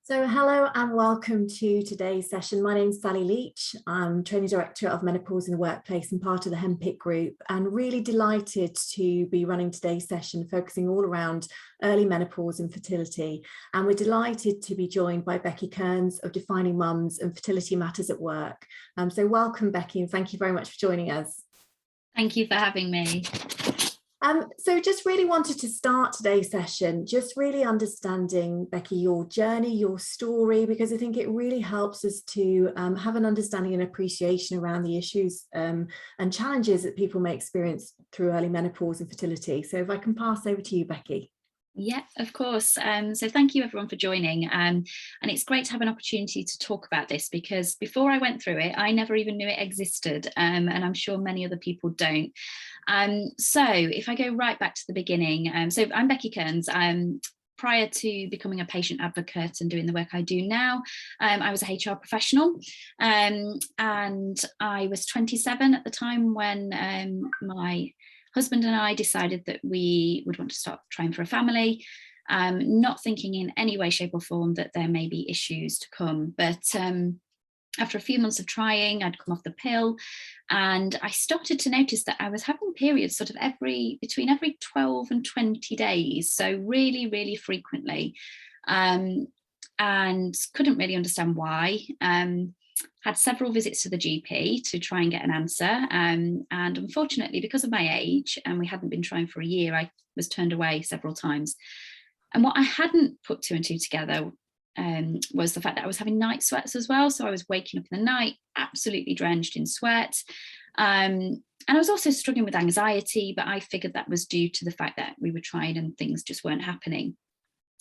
So hello and welcome to today's session. My name is Sally Leach. I'm Training Director of Menopause in the Workplace and part of the HEMPIC group, and really delighted to be running today's session focusing all around early menopause and fertility. And we're delighted to be joined by Becky Kearns of Defining Mums and Fertility Matters at Work. So welcome, Becky, and thank you very much for joining us. Thank you for having me. So just really wanted to start today's session, just really understanding, Becky, your journey, your story, because I think it really helps us to have an understanding and appreciation around the issues and challenges that people may experience through early menopause and fertility. So if I can pass over to you, Becky. Yeah, of course. So thank you everyone for joining. And it's great to have an opportunity to talk about this, because before I went through it, I never even knew it existed. And I'm sure many other people don't. So if I go right back to the beginning, so I'm Becky Kearns. Prior to becoming a patient advocate and doing the work I do now, I was a HR professional, and I was 27 at the time when my husband and I decided that we would want to start trying for a family, not thinking in any way, shape or form that there may be issues to come. But after a few months of trying, I'd come off the pill and I started to notice that I was having periods sort of between every 12 and 20 days. So really, really frequently, and couldn't really understand why. Had several visits to the GP to try and get an answer. And unfortunately, because of my age, and we hadn't been trying for a year, I was turned away several times. And what I hadn't put two and two together was the fact that I was having night sweats as well. So I was waking up in the night, absolutely drenched in sweat. And I was also struggling with anxiety, but I figured that was due to the fact that we were trying and things just weren't happening.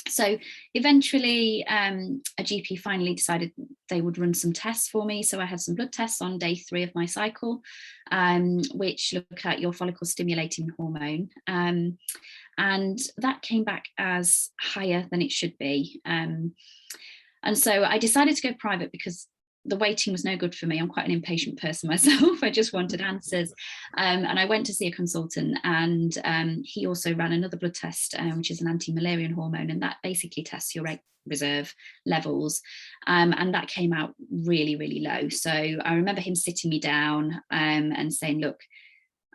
So eventually a GP finally decided they would run some tests for me. So I had some blood tests on day 3 of my cycle, which look at your follicle stimulating hormone. And that came back as higher than it should be. And so I decided to go private because the waiting was no good for me. I'm quite an impatient person myself. I just wanted answers. And I went to see a consultant, and he also ran another blood test, which is an anti-Müllerian hormone. And that basically tests your egg reserve levels. And that came out really, really low. So I remember him sitting me down and saying, look,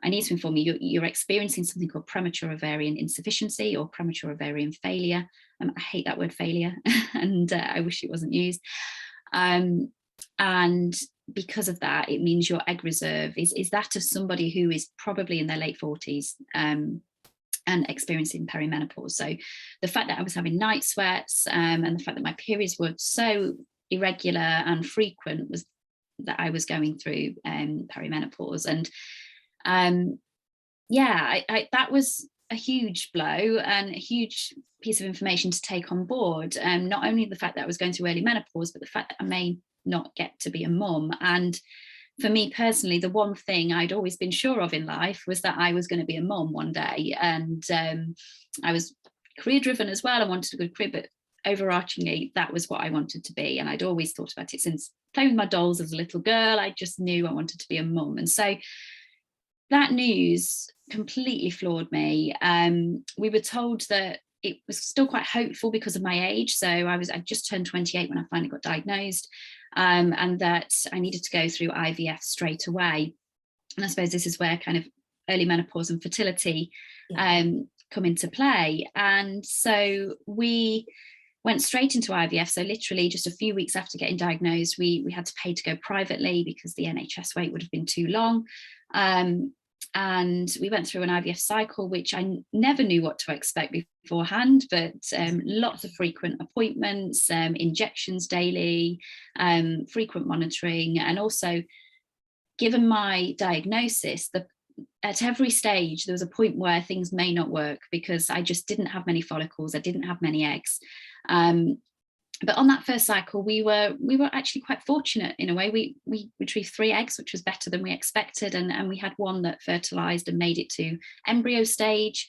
I need to inform you, you're experiencing something called premature ovarian insufficiency or premature ovarian failure. I hate that word failure, and I wish it wasn't used. And because of that, it means your egg reserve is that of somebody who is probably in their late 40s and experiencing perimenopause. So the fact that I was having night sweats and the fact that my periods were so irregular and frequent was that I was going through perimenopause. And that was a huge blow and a huge piece of information to take on board. Not only the fact that I was going through early menopause, but the fact that I may not get to be a mum. And for me personally, the one thing I'd always been sure of in life was that I was going to be a mum one day. And I was career driven as well. I wanted a good career, but overarchingly, that was what I wanted to be. And I'd always thought about it since playing with my dolls as a little girl. I just knew I wanted to be a mum. And so that news completely floored me. We were told that it was still quite hopeful because of my age. So I just turned 28 when I finally got diagnosed, and that I needed to go through IVF straight away. And I suppose this is where kind of early menopause and fertility come into play. And so we went straight into IVF. So literally just a few weeks after getting diagnosed, we had to pay to go privately because the NHS wait would have been too long. And we went through an IVF cycle, which I never knew what to expect beforehand, but lots of frequent appointments, injections daily, frequent monitoring. And also, given my diagnosis, at every stage, there was a point where things may not work because I just didn't have many follicles. I didn't have many eggs. But on that first cycle, we were actually quite fortunate in a way. We retrieved 3 eggs, which was better than we expected. And we had one that fertilized and made it to embryo stage,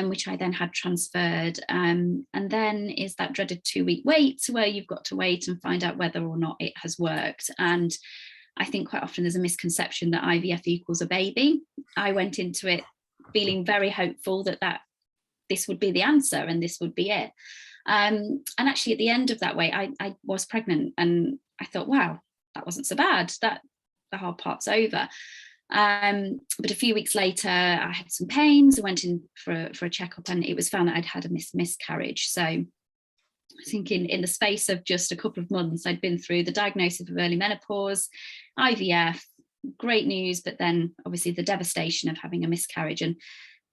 which I then had transferred. And then is that dreaded 2-week wait where you've got to wait and find out whether or not it has worked. And I think quite often there's a misconception that IVF equals a baby. I went into it feeling very hopeful that this would be the answer and this would be it. And actually at the end of that wait, I was pregnant, and I thought, wow, that wasn't so bad, that the hard part's over. But a few weeks later, I had some pains. I went in for a checkup, and it was found that I'd had a miscarriage. So I think in the space of just a couple of months, I'd been through the diagnosis of early menopause, IVF, great news, but then obviously the devastation of having a miscarriage. And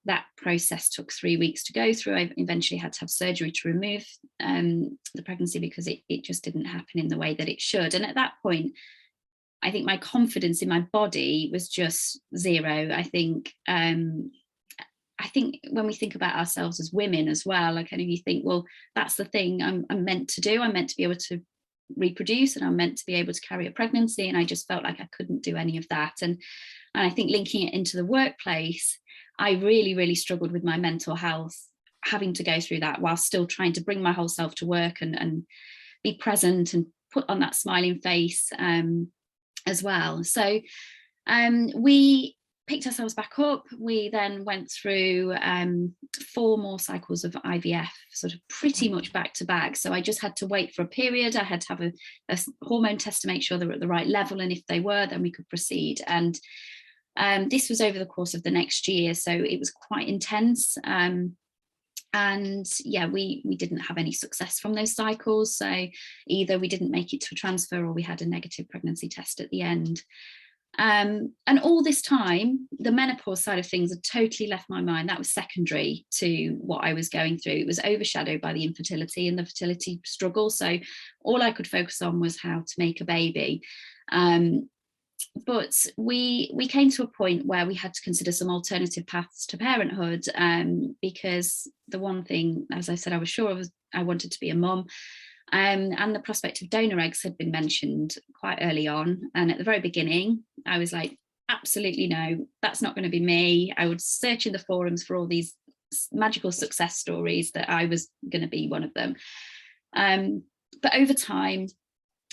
that process took 3 weeks to go through. I eventually had to have surgery to remove the pregnancy because it just didn't happen in the way that it should. And at that point, I think my confidence in my body was just zero. I think when we think about ourselves as women as well, like, you think, well, that's the thing I'm meant to do. I'm meant to be able to reproduce, and I'm meant to be able to carry a pregnancy. And I just felt like I couldn't do any of that. And I think linking it into the workplace, I really, really struggled with my mental health, having to go through that while still trying to bring my whole self to work and be present and put on that smiling face as well. So we picked ourselves back up. We then went through 4 more cycles of IVF, sort of pretty much back to back. So I just had to wait for a period. I had to have a hormone test to make sure they were at the right level. And if they were, then we could proceed. And this was over the course of the next year. So it was quite intense. And yeah, we didn't have any success from those cycles. So either we didn't make it to a transfer, or we had a negative pregnancy test at the end. And all this time, the menopause side of things had totally left my mind. That was secondary to what I was going through. It was overshadowed by the infertility and the fertility struggle. So all I could focus on was how to make a baby. But we came to a point where we had to consider some alternative paths to parenthood, because the one thing, as I said, I was sure of, I wanted to be a mum. And the prospect of donor eggs had been mentioned quite early on. And at the very beginning, I was like, absolutely no, that's not going to be me. I would search in the forums for all these magical success stories that I was going to be one of them. But over time,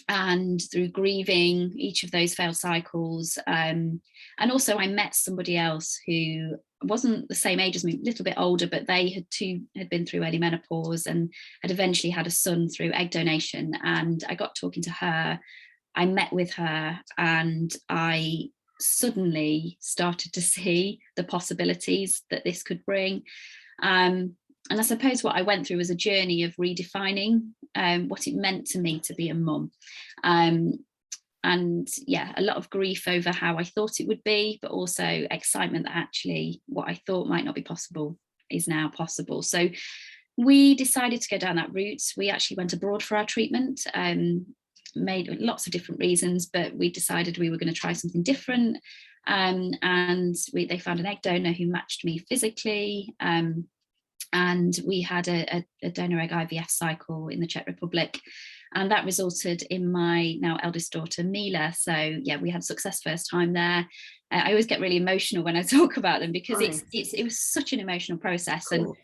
and through grieving each of those failed cycles, and also I met somebody else who wasn't the same age as me, a little bit older, but they had been through early menopause and had eventually had a son through egg donation. And I got talking to her, I met with her, and I suddenly started to see the possibilities that this could bring. And I suppose what I went through was a journey of redefining what it meant to me to be a mum. And yeah, a lot of grief over how I thought it would be, but also excitement that actually what I thought might not be possible is now possible. So we decided to go down that route. We actually went abroad for our treatment, made lots of different reasons, but we decided we were going to try something different. And they found an egg donor who matched me physically. And we had a donor egg IVF cycle in the Czech Republic, and that resulted in my now eldest daughter Mila. So yeah, we had success first time there. I always get really emotional when I talk about them, because it was such an emotional process. Cool. And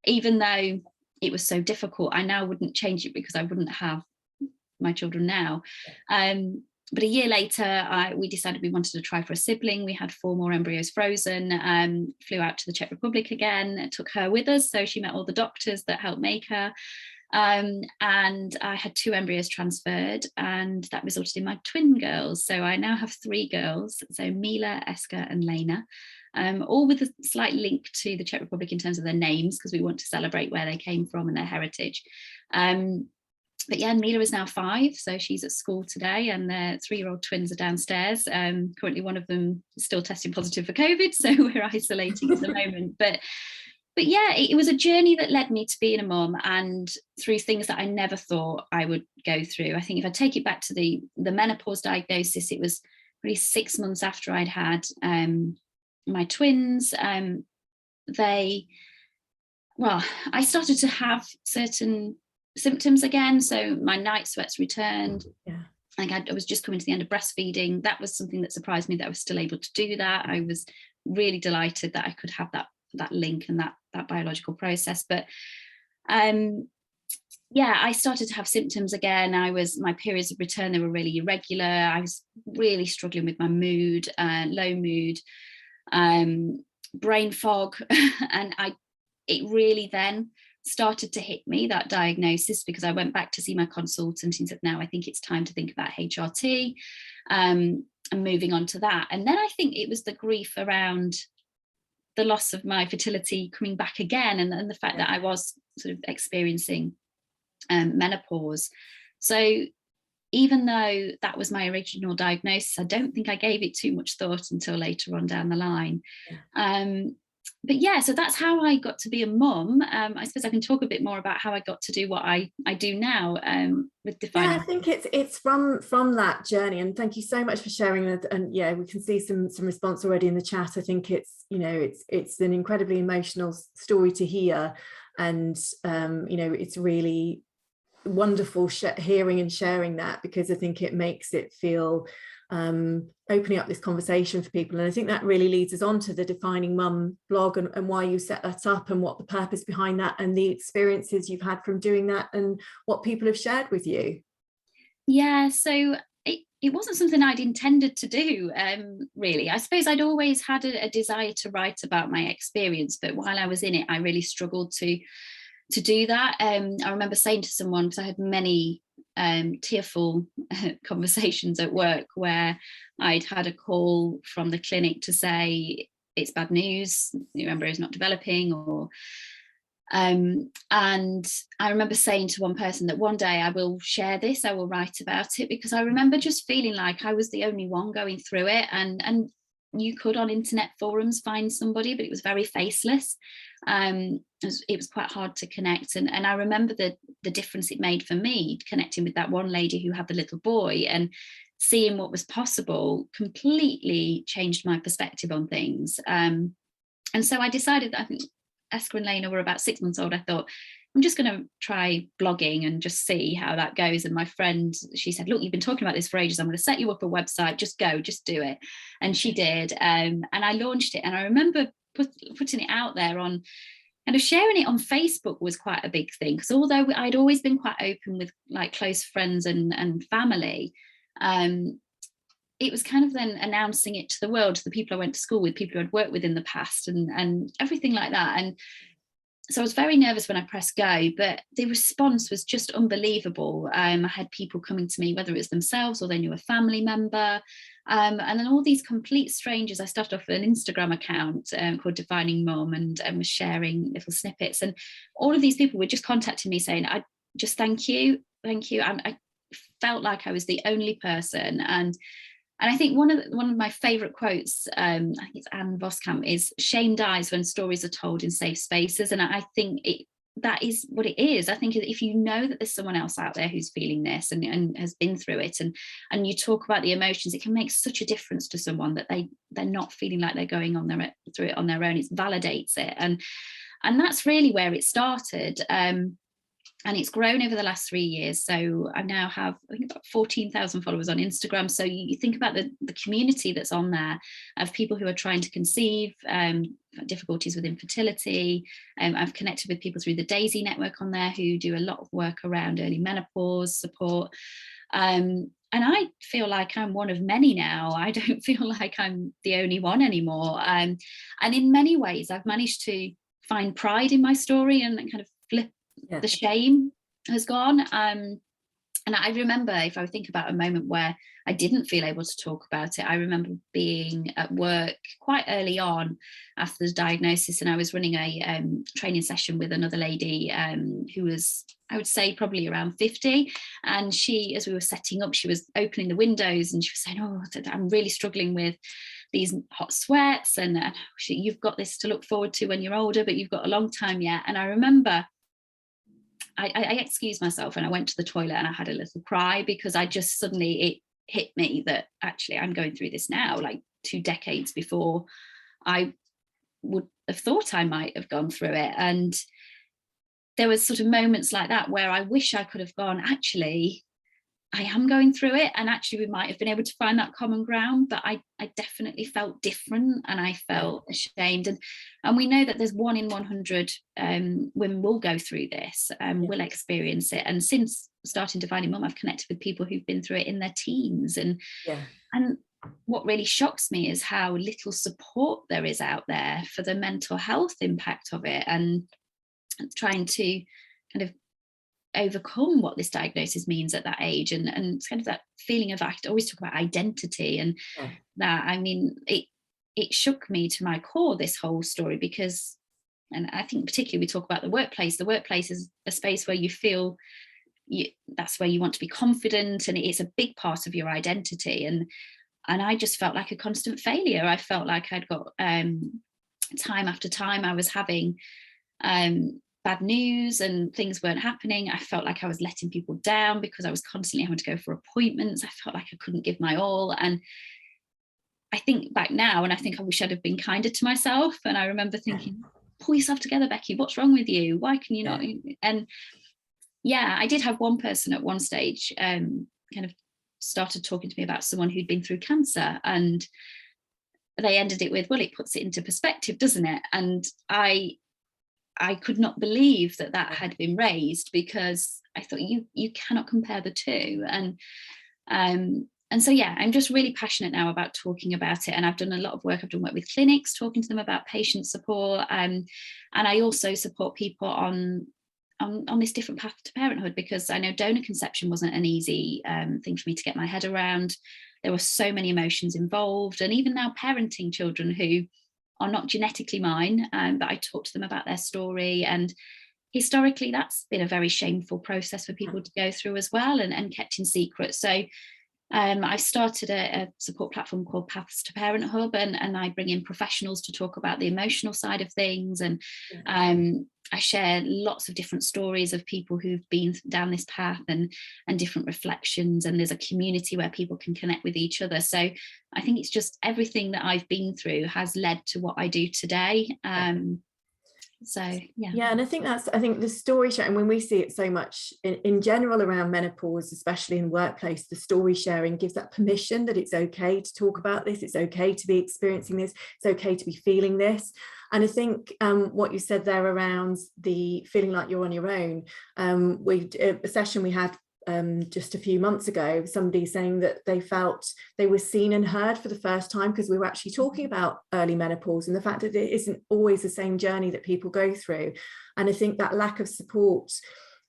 even though it was so difficult, I now wouldn't change it because I wouldn't have my children now. But a year later, we decided we wanted to try for a sibling. We had 4 more embryos frozen, flew out to the Czech Republic again, took her with us. So she met all the doctors that helped make her. And I had 2 embryos transferred, and that resulted in my twin girls. So I now have 3 girls. So Mila, Eska and Lena, all with a slight link to the Czech Republic in terms of their names, because we want to celebrate where they came from and their heritage. But yeah, Mila is now 5, so she's at school today, and their 3-year-old twins are downstairs. Currently, one of them is still testing positive for COVID, so we're isolating at the moment. But yeah, it was a journey that led me to being a mum, and through things that I never thought I would go through. I think if I take it back to the menopause diagnosis, it was really 6 months after I'd had my twins. I started to have certain symptoms again. So my night sweats returned. Yeah. I was just coming to the end of breastfeeding. That was something that surprised me, that I was still able to do that. I was really delighted that I could have that link and that biological process. But yeah, I started to have symptoms again. My periods of return, they were really irregular. I was really struggling with my mood, low mood, brain fog. And it really then started to hit me, that diagnosis, because I went back to see my consultant and said, now I think it's time to think about HRT, and moving on to that. And then I think it was the grief around the loss of my fertility coming back again, and the fact that I was sort of experiencing menopause. So even though that was my original diagnosis, I don't think I gave it too much thought until later on down the line. But yeah, so that's how I got to be a mum. I suppose I can talk a bit more about how I got to do what I do now with Defining. Yeah, I think it's from that journey, and thank you so much for sharing it. And yeah, we can see some response already in the chat. I think it's, you know, it's an incredibly emotional story to hear, and you know, it's really wonderful hearing and sharing that, because I think it makes it feel opening up this conversation for people. And I think that really leads us on to the Defining Mum blog, and why you set that up, and what the purpose behind that, and the experiences you've had from doing that, and what people have shared with you. Yeah, so it wasn't something I'd intended to do, really. I suppose I'd always had a desire to write about my experience, but while I was in it, I really struggled to do that. I remember saying to someone, because I had many tearful conversations at work where I'd had a call from the clinic to say it's bad news, your embryo is not developing, or and I remember saying to one person that one day I will share this, I will write about it, because I remember just feeling like I was the only one going through it, and you could on internet forums find somebody, but it was very faceless. It was quite hard to connect, and I remember the difference it made for me connecting with that one lady who had the little boy, and seeing what was possible completely changed my perspective on things. And so I decided that, I think Esker and Lena were about 6 months old, I thought, I'm just going to try blogging and just see how that goes. And my friend, she said, look, you've been talking about this for ages, I'm going to set you up a website, just go, just do it. And she did, and I launched it. And I remember putting it out there on, kind of sharing it on Facebook was quite a big thing, because although I'd always been quite open with like close friends and family, it was kind of then announcing it to the world, to the people I went to school with, people who I'd worked with in the past, and everything like that. And so I was very nervous when I pressed go, but the response was just unbelievable. I had people coming to me, whether it was themselves or they knew a family member, and then all these complete strangers. I started off an Instagram account called DefiningMum, and was sharing little snippets, and all of these people were just contacting me saying, I just thank you. And I felt like I was the only person. And I think one of my favourite quotes, I think it's Anne Voskamp, is shame dies when stories are told in safe spaces. And I think that is what it is. I think if you know that there's someone else out there who's feeling this and has been through it, and you talk about the emotions, it can make such a difference to someone, that they're not feeling like they're going through it on their own. It validates it. And that's really where it started. And it's grown over the last 3 years. So I now have, I think, about 14,000 followers on Instagram. So you think about the community that's on there, of people who are trying to conceive, difficulties with infertility. I've connected with people through the Daisy network on there, who do a lot of work around early menopause support. And I feel like I'm one of many now. I don't feel like I'm the only one anymore. And in many ways, I've managed to find pride in my story, and kind of flip the shame has gone. And I remember, if I think about a moment where I didn't feel able to talk about it, I remember being at work quite early on after the diagnosis, and I was running a training session with another lady who was, I would say, probably around 50. And she, as we were setting up, she was opening the windows, and she was saying, oh, I'm really struggling with these hot sweats, and you've got this to look forward to when you're older, but you've got a long time yet. And I remember I excused myself, and I went to the toilet, and I had a little cry, because I just suddenly, it hit me that actually I'm going through this now, like 2 decades before I would have thought I might have gone through it. And there was sort of moments like that where I wish I could have gone, actually, I am going through it, and actually we might have been able to find that common ground, but I definitely felt different, and I felt ashamed. And we know that there's 1 in 100 women will go through this, will experience it. And since starting DefiningMum, I've connected with people who've been through it in their teens, and what really shocks me is how little support there is out there for the mental health impact of it. And trying to kind of overcome what this diagnosis means at that age, and it's kind of that feeling of, I always talk about identity, and that, I mean, it shook me to my core, this whole story, because, and I think particularly we talk about the workplace is a space where you feel that's where you want to be confident, and it's a big part of your identity, and I just felt like a constant failure. I felt like I'd got time after time I was having bad news and things weren't happening. I felt like I was letting people down because I was constantly having to go for appointments. I felt like I couldn't give my all. And I think back now, and I think I wish I'd have been kinder to myself. And I remember thinking, pull yourself together, Becky, what's wrong with you? Why can you not? And yeah, I did have one person at one stage kind of started talking to me about someone who'd been through cancer, and they ended it with, well, it puts it into perspective, doesn't it? And I could not believe that had been raised, because I thought you cannot compare the two. And so, yeah, I'm just really passionate now about talking about it. And I've done a lot of work. I've done work with clinics, talking to them about patient support. And I also support people on this different path to parenthood, because I know donor conception wasn't an easy thing for me to get my head around. There were so many emotions involved. And even now parenting children who are not genetically mine, but I talk to them about their story. And historically, that's been a very shameful process for people to go through as well, and kept in secret. So I've started a support platform called Paths to Parenthood, and I bring in professionals to talk about the emotional side of things. And I share lots of different stories of people who've been down this path, and different reflections. And there's a community where people can connect with each other. So I think it's just everything that I've been through has led to what I do today. So and I think the story sharing, when we see it so much in general around menopause, especially in workplace, the story sharing gives that permission that it's okay to talk about this, it's okay to be experiencing this, it's okay to be feeling this. And I think what you said there around the feeling like you're on your own, a session we had just a few months ago, somebody saying that they felt they were seen and heard for the first time, because we were actually talking about early menopause and the fact that it isn't always the same journey that people go through. And I think that lack of support,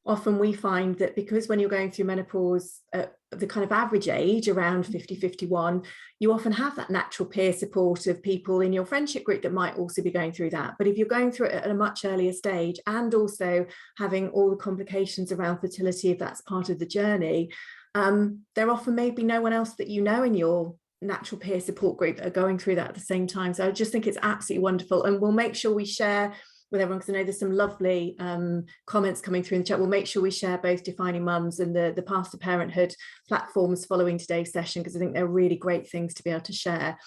often we find that because when you're going through menopause at the kind of average age around 50, 51, you often have that natural peer support of people in your friendship group that might also be going through that. But if you're going through it at a much earlier stage, and also having all the complications around fertility, if that's part of the journey, there often may be no one else that you know in your natural peer support group that are going through that at the same time. So I just think it's absolutely wonderful. And we'll make sure we share with everyone, because I know there's some lovely comments coming through in the chat. We'll make sure we share both Defining Mums and the Path to Parenthood platforms following today's session, because I think they're really great things to be able to share.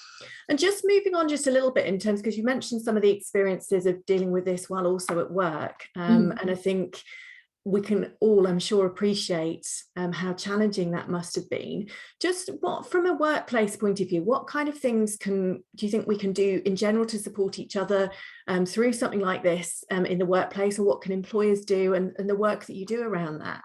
And just moving on just a little bit in terms, because you mentioned some of the experiences of dealing with this while also at work. And I think we can all, I'm sure, appreciate how challenging that must have been. Just what, from a workplace point of view, what kind of things do you think we can do in general to support each other through something like this in the workplace, or what can employers do, and the work that you do around that?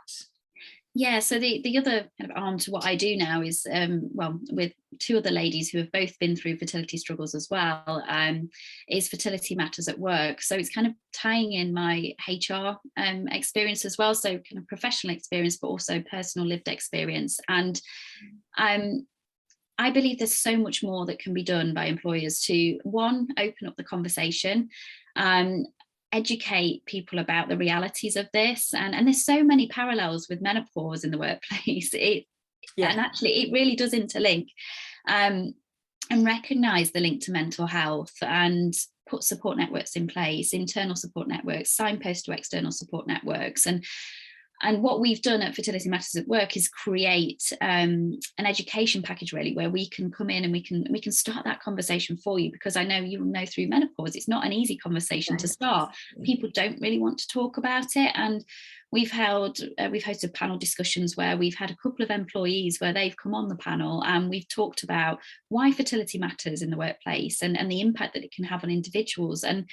Yeah, so the other kind of arm to what I do now is, with two other ladies who have both been through fertility struggles as well, is Fertility Matters at Work. So it's kind of tying in my HR experience as well, so kind of professional experience, but also personal lived experience. And I believe there's so much more that can be done by employers to, one, open up the conversation, educate people about the realities of this, and there's so many parallels with menopause in the workplace. And actually it really does interlink, and recognize the link to mental health, and put support networks in place, internal support networks, signpost to external support networks. And what we've done at Fertility Matters at Work is create an education package, really, where we can come in and we can start that conversation for you, because I know you know through menopause, it's not an easy conversation to start. People don't really want to talk about it. And we've hosted panel discussions where we've had a couple of employees where they've come on the panel, and we've talked about why fertility matters in the workplace, and the impact that it can have on individuals. And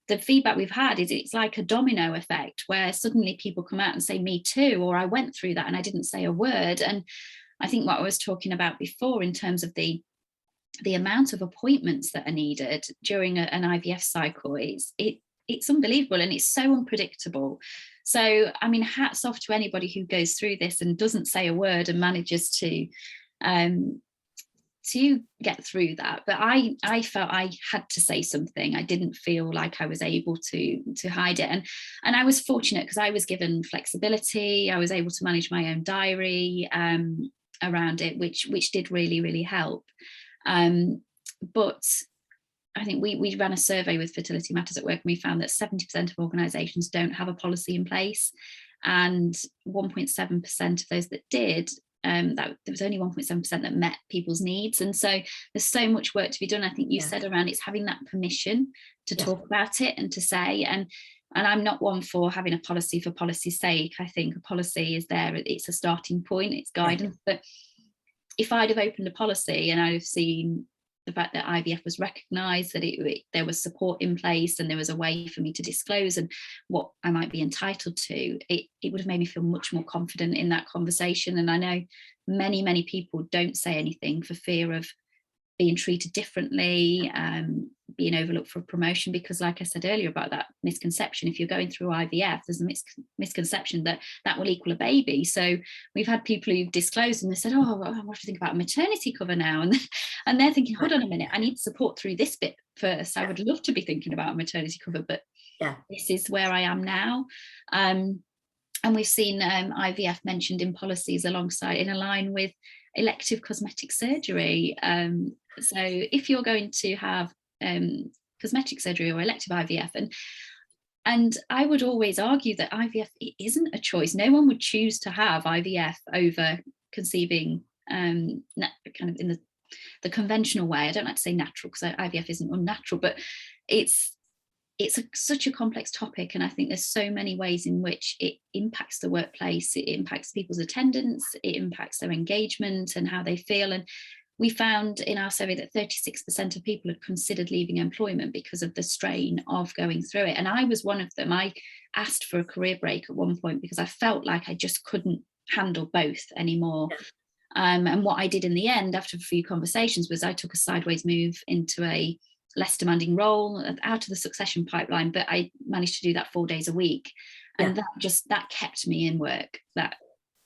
the feedback we've had is it's like a domino effect, where suddenly people come out and say, me too, or I went through that and I didn't say a word. And I think what I was talking about before in terms of the amount of appointments that are needed during an IVF cycle, it's unbelievable, and it's so unpredictable. So, I mean, hats off to anybody who goes through this and doesn't say a word and manages to get through that. But I felt I had to say something. I didn't feel like I was able to hide it. And I was fortunate because I was given flexibility. I was able to manage my own diary around it, which did really, really help. But I think we ran a survey with Fertility Matters at Work, and we found that 70% of organisations don't have a policy in place, and 1.7% of those that did, that there was only 1.7% that met people's needs. And so there's so much work to be done. I think you said around it's having that permission to talk about it and to say, and I'm not one for having a policy for policy's sake. I think a policy is there, it's a starting point, it's guidance. But if I'd have opened a policy and I'd have seen the fact that IVF was recognised, that there was support in place, and there was a way for me to disclose and what I might be entitled to, it would have made me feel much more confident in that conversation. And I know many, many people don't say anything for fear of being treated differently, being overlooked for promotion, because like I said earlier about that misconception, if you're going through IVF, there's a misconception that will equal a baby. So we've had people who've disclosed and they said, oh, I want to think about maternity cover now, and they're thinking, hold on a minute, I need support through this bit first. I would love to be thinking about maternity cover, but this is where I am now. And we've seen IVF mentioned in policies alongside, in a line with elective cosmetic surgery. So if you're going to have cosmetic surgery or elective IVF, and I would always argue that IVF, it isn't a choice. No one would choose to have IVF over conceiving kind of in the conventional way. I don't like to say natural because IVF isn't unnatural, but it's such a complex topic, and I think there's so many ways in which it impacts the workplace, it impacts people's attendance, it impacts their engagement and how they feel. And we found in our survey that 36% of people had considered leaving employment because of the strain of going through it. And I was one of them. I asked for a career break at one point because I felt like I just couldn't handle both anymore. And what I did in the end, after a few conversations, was I took a sideways move into a less demanding role out of the succession pipeline, but I managed to do that 4 days a week. And that kept me in work, that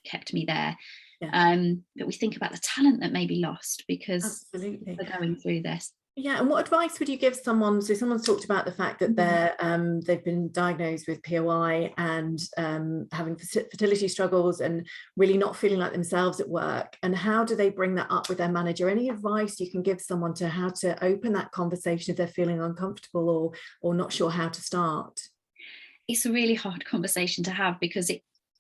kept me there. But we think about the talent that may be lost because they're going through this. And what advice would you give someone? So someone's talked about the fact that they've been diagnosed with POI and having fertility struggles and really not feeling like themselves at work. And how do they bring that up with their manager? Any advice you can give someone to how to open that conversation if they're feeling uncomfortable or not sure how to start? It's a really hard conversation to have because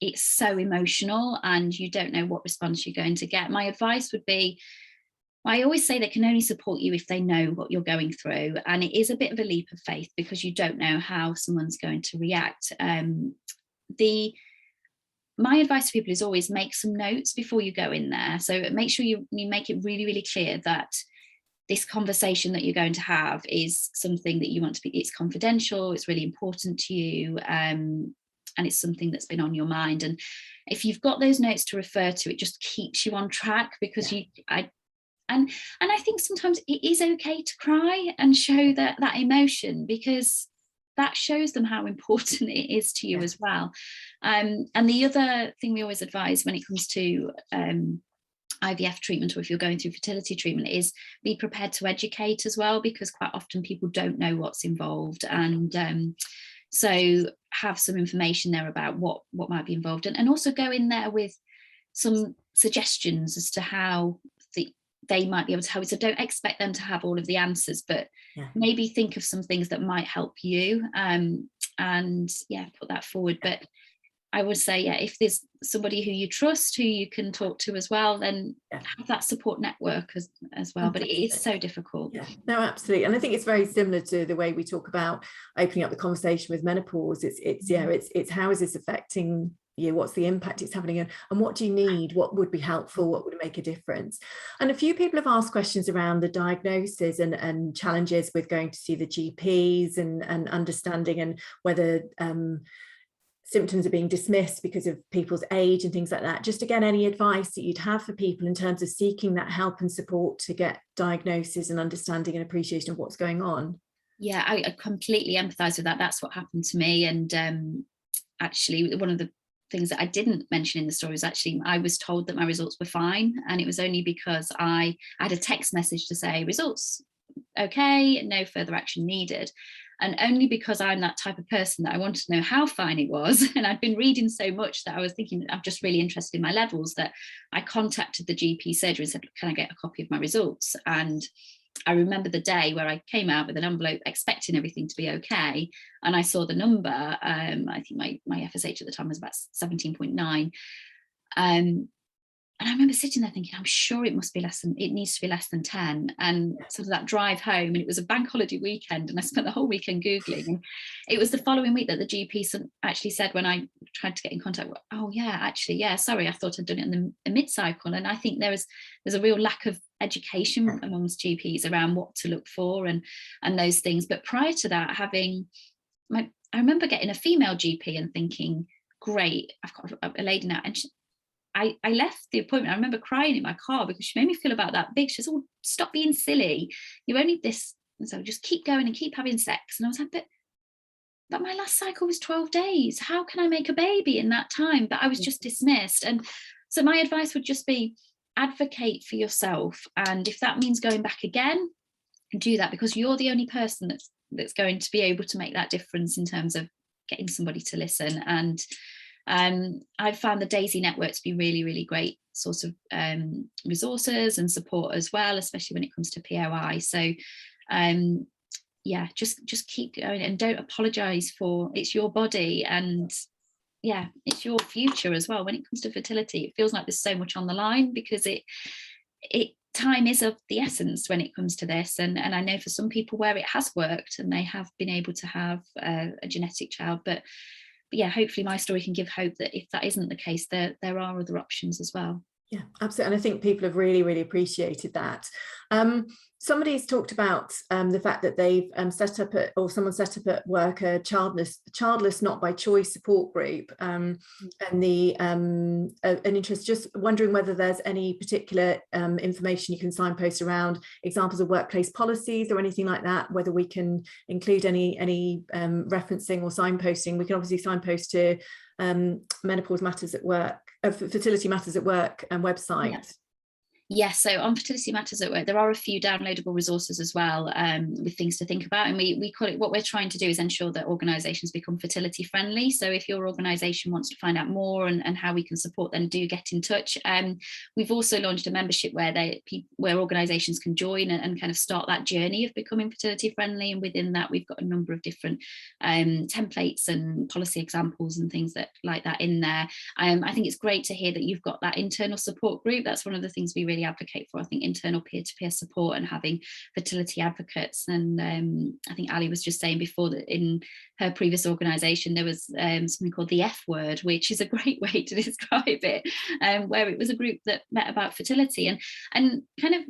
it's so emotional and you don't know what response you're going to get. My advice would be, I always say they can only support you if they know what you're going through. And it is a bit of a leap of faith because you don't know how someone's going to react. My advice to people is always make some notes before you go in there. So make sure you make it really, really clear that this conversation that you're going to have is something that you want to be, it's confidential, it's really important to you, and it's something that's been on your mind. And if you've got those notes to refer to, it just keeps you on track because And I think sometimes it is okay to cry and show that emotion because that shows them how important it is to you as well. And the other thing we always advise when it comes to IVF treatment, or if you're going through fertility treatment, is be prepared to educate as well, because quite often people don't know what's involved. And so have some information there about what might be involved, and also go in there with some suggestions as to how they might be able to help. So don't expect them to have all of the answers, but maybe think of some things that might help you, and put that forward. But I would say, if there's somebody who you trust, who you can talk to as well, then have that support network as well. But it is so difficult. No, absolutely. And I think it's very similar to the way we talk about opening up the conversation with menopause. It's how is this affecting you? What's the impact it's having, and what do you need? What would be helpful? What would make a difference? And a few people have asked questions around the diagnosis and challenges with going to see the GPs and understanding, and whether symptoms are being dismissed because of people's age and things like that. Just again, any advice that you'd have for people in terms of seeking that help and support to get diagnosis and understanding and appreciation of what's going on? Yeah, I completely empathise with that. That's what happened to me. And actually, one of the things that I didn't mention in the story was actually I was told that my results were fine, and it was only because I had a text message to say results okay, no further action needed. And only because I'm that type of person that I wanted to know how fine it was. And I'd been reading so much that I was thinking, I'm just really interested in my levels, that I contacted the GP surgery and said, can I get a copy of my results? And I remember the day where I came out with an envelope expecting everything to be okay. And I saw the number, I think my FSH at the time was about 17.9. And I remember sitting there thinking, I'm sure it needs to be less than 10. And sort of that drive home, and it was a bank holiday weekend, and I spent the whole weekend Googling. And it was the following week that the GP actually said, when I tried to get in contact, oh yeah, actually, yeah, sorry, I thought I'd done it in the mid-cycle. And I think there's a real lack of education amongst GPs around what to look for and those things. But prior to that, I remember getting a female GP and thinking, great, I've got a lady now. And I left the appointment. I remember crying in my car because she made me feel about that big. She said, oh, stop being silly. You only this. And so just keep going and keep having sex. And I was like, but my last cycle was 12 days. How can I make a baby in that time? But I was just dismissed. And so my advice would just be advocate for yourself. And if that means going back again, do that, because you're the only person that's going to be able to make that difference in terms of getting somebody to listen. And I've found the Daisy network to be really, really great source of resources and support as well, especially when it comes to POI. So yeah, just keep going and don't apologize for, it's your body, and yeah, it's your future as well. When it comes to fertility, it feels like there's so much on the line, because it time is of the essence when it comes to this. And I know for some people where it has worked and they have been able to have a genetic child, but yeah, hopefully my story can give hope that if that isn't the case, there are other options as well. Yeah, absolutely. And I think people have really, really appreciated that. Somebody's talked about the fact that they've someone set up at work a childless not by choice support group, and an interest. Just wondering whether there's any particular information you can signpost around examples of workplace policies or anything like that. Whether we can include any referencing or signposting. We can obviously signpost to Menopause Matters at Work, Fertility Matters at Work website. Yeah. Yes, so on Fertility Matters at Work, there are a few downloadable resources as well, with things to think about. And we call it, what we're trying to do is ensure that organisations become fertility friendly. So if your organisation wants to find out more and how we can support, then do get in touch. We've also launched a membership where organisations can join and kind of start that journey of becoming fertility friendly. And within that, we've got a number of different templates and policy examples and things like that in there. I think it's great to hear that you've got that internal support group. That's one of the things we really advocate for. I think internal peer-to-peer support and having fertility advocates. And I think Ali was just saying before that in her previous organisation there was something called the F word, which is a great way to describe it, where it was a group that met about fertility and kind of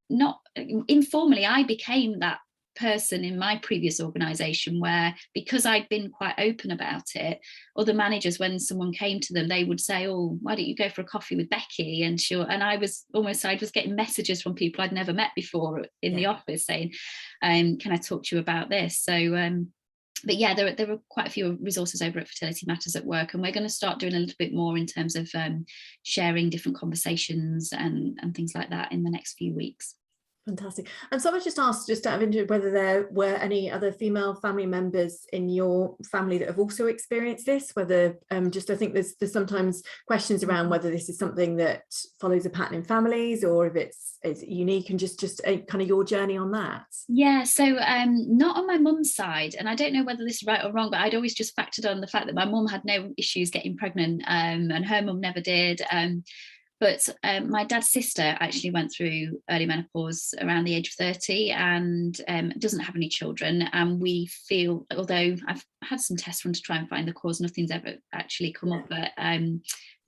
not informally I became that person in my previous organisation, where because I'd been quite open about it, other managers, when someone came to them, they would say, oh, why don't you go for a coffee with Becky? And I was getting messages from people I'd never met before in the office saying, can I talk to you about this? So but yeah, there are quite a few resources over at Fertility Matters at Work, and we're going to start doing a little bit more in terms of sharing different conversations and things like that in the next few weeks. Fantastic. And someone just asked, just out of interest, whether there were any other female family members in your family that have also experienced this, whether I think there's sometimes questions around whether this is something that follows a pattern in families or if it's unique, and just kind of your journey on that. Yeah, so not on my mum's side, and I don't know whether this is right or wrong, but I'd always just factored on the fact that my mum had no issues getting pregnant, and her mum never did. But my dad's sister actually went through early menopause around the age of 30 and doesn't have any children. And we feel, although I've had some tests run to try and find the cause, nothing's ever actually come up, but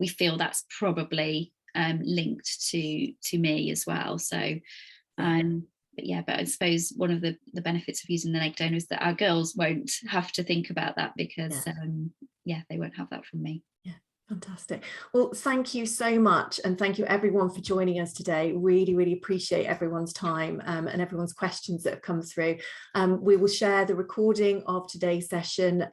we feel that's probably linked to me as well. So, but I suppose one of the benefits of using the egg donor is that our girls won't have to think about that because, they won't have that from me. Fantastic. Well, thank you so much. And thank you everyone for joining us today. Really, really appreciate everyone's time and everyone's questions that have come through. We will share the recording of today's session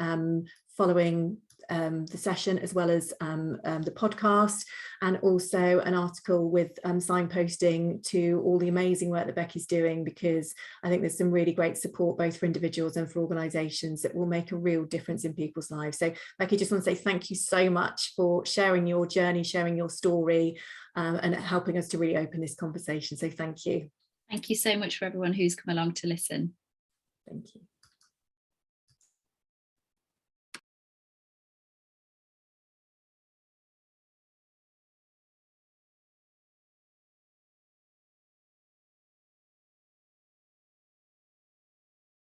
following the session, as well as the podcast, and also an article with signposting to all the amazing work that Becky's doing, because I think there's some really great support both for individuals and for organisations that will make a real difference in people's lives. So Becky, just want to say thank you so much for sharing your journey, sharing your story, and helping us to really open this conversation. So thank you. Thank you so much for everyone who's come along to listen. Thank you.